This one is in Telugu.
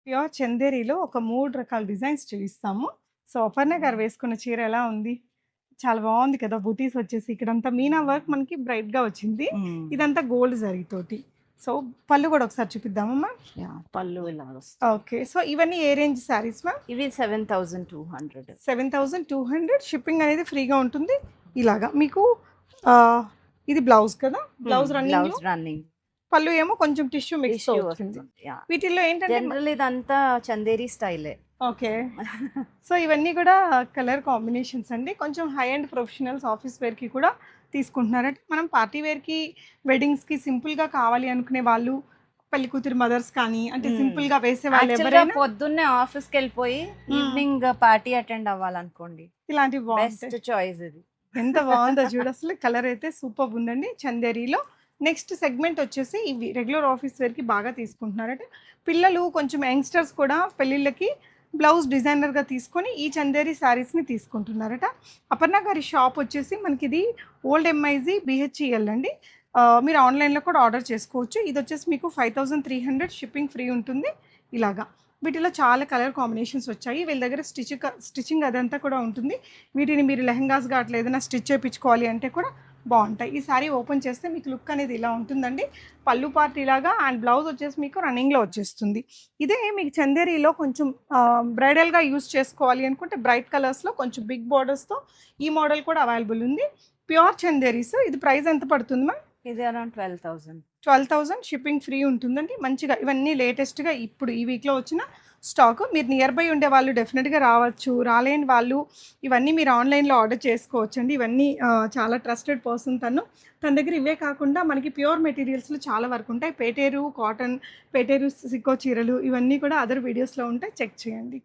ప్యూర్ చందేరిలో ఒక 3 రకాల డిజైన్స్ చూపిస్తాము. సో, అపర్ణ గారు వేసుకున్న చీర ఎలా ఉంది? చాలా బావుంది కదా! బుటీస్ వచ్చేసి ఇక్కడంతా మీనా వర్క్ మనకి బ్రైట్‌గా వచ్చింది. హ్మ్. ఇదంతా గోల్డ్ జరీతోటి. సో, పళ్ళు కూడా ఒకసారి చూపిద్దామా మ్యామ్? యాహ్! పళ్ళు ఇలాగొస్తుంది. ఓకే. సో, ఇవన్నీ ఏ రేంజ్ శారీస్ మ్యామ్? ఇవి 7,200. 7,200 షిప్పింగ్ అనేది ఫ్రీగా ఉంటుంది. ఇలాగా మీకు ఆహ్, ఇది బ్లౌజ్ కదా! బ్లౌజ్ రన్నింగ్‌లో బ్లౌజ్ రన్నింగ్. పళ్ళు ఏమో కొంచెం టిష్యూ మిక్స్‌తో టిష్యూ వచ్చింది. వస్తుంది. యాహ్! వీటిల్లో ఏంటంటే జనరల్ ఇదంతా చందేరి స్టైలే. ఓకే. సో, ఇవన్నీ కూడా కలర్ కాంబినేషన్స్ అండి. కొంచెం హై ఎండ్ ప్రొఫెషనల్స్ ఆఫీస్ వేర్‌కి కూడా తీసుకుంటున్నారంటే, మనం పార్టీ వేర్‌కి, వెడ్డింగ్స్‌కి సింపుల్‌గా కావాలి అనుకునే వాళ్ళు, పెళ్లికూతురు మదర్స్ కానీ, అంటే సింపుల్‌గా వేసేవాళ్ళు యాక్చువల్‌గా ఎవరైనా పొద్దున్నే ఆఫీస్‌కెళ్ళిపోయి ఈవినింగ్ పార్టీ అటెండ్ అవ్వాలనుకోండి. ఇలాంటివి బెస్ట్ బావుంటాయి. చాయిస్ ఇది. ఎంత బావుందో చూడు అసలు. కలర్ అయితే సూపర్బ్ ఉందండి చందేరిలో. నెక్స్ట్ సెగ్మెంట్ వచ్చేసి ఇవి రెగ్యులర్ ఆఫీస్ వేర్‌కి బాగా తీసుకుంటున్నారంటే, పిల్లలు కొంచెం యంగ్‌స్టర్స్ కూడా పెళ్ళిళ్ళకి బ్లౌజ్ డిజైనర్‌గా తీసుకొని ఈ చందేరి శారీస్‌ని తీసుకుంటున్నారట. అపర్ణ గారి షాప్ వచ్చేసి మనకిది ఓల్డ్ ఎంఐజీ బీహెచ్ఈఎల్ అండి. మీరు ఆన్‌లైన్‌లో కూడా ఆర్డర్ చేసుకోవచ్చు. ఇదొచ్చేసి మీకు 5,300 షిప్పింగ్ ఫ్రీ ఉంటుంది. ఇలాగా. వీటిలో చాలా కలర్ కాంబినేషన్స్ వచ్చాయి. వీళ్ళ దగ్గర స్టిచ్చింగ్ అదంతా కూడా ఉంటుంది. వీటిని మీరు లెహెంగాస్‌గా అట్లా ఏదైనా స్టిచ్ చేపించుకోవాలి అంటే కూడా బావుంటాయి. ఈ సారీ ఓపెన్ చేస్తే మీకు లుక్ అనేది ఇలా ఉంటుందండి. పళ్ళు పార్ట్ ఇలాగా అండ్ బ్లౌజ్ వచ్చేసి మీకు రన్నింగ్‌లో వచ్చేస్తుంది. ఇదే మీకు చందేరిలో కొంచెం బ్రైడల్‌గా యూజ్ చేసుకోవాలి అనుకుంటే బ్రైట్ కలర్స్‌లో కొంచెం బిగ్ బోర్డర్స్‌తో ఈ మోడల్ కూడా అవైలబుల్ ఉంది. ప్యూర్ చందేరీస్. ఇది ప్రైస్ ఎంత పడుతుంది మ్యామ్? ఇది అరౌండ్ 12,000. 12,000 షిప్పింగ్ ఫ్రీ ఉంటుందండి. మంచిగా ఇవన్నీ లేటెస్ట్‌గా ఇప్పుడు ఈ వీక్‌లో వచ్చిన స్టాకు. మీరు నియర్ బై ఉండే వాళ్ళు డెఫినెట్‌గా రావచ్చు. రాలేని వాళ్ళు ఇవన్నీ మీరు ఆన్‌లైన్‌లో ఆర్డర్ చేసుకోవచ్చండి. ఇవన్నీ చాలా ట్రస్టెడ్ పర్సన్ తను. తన దగ్గర ఇవే కాకుండా మనకి ప్యూర్ మెటీరియల్స్‌లో చాలా వరకు ఉంటాయి. పేటేరు కాటన్, పేటేరు సికో చీరలు ఇవన్నీ కూడా అదర్ వీడియోస్‌లో ఉంటాయి. చెక్ చేయండి.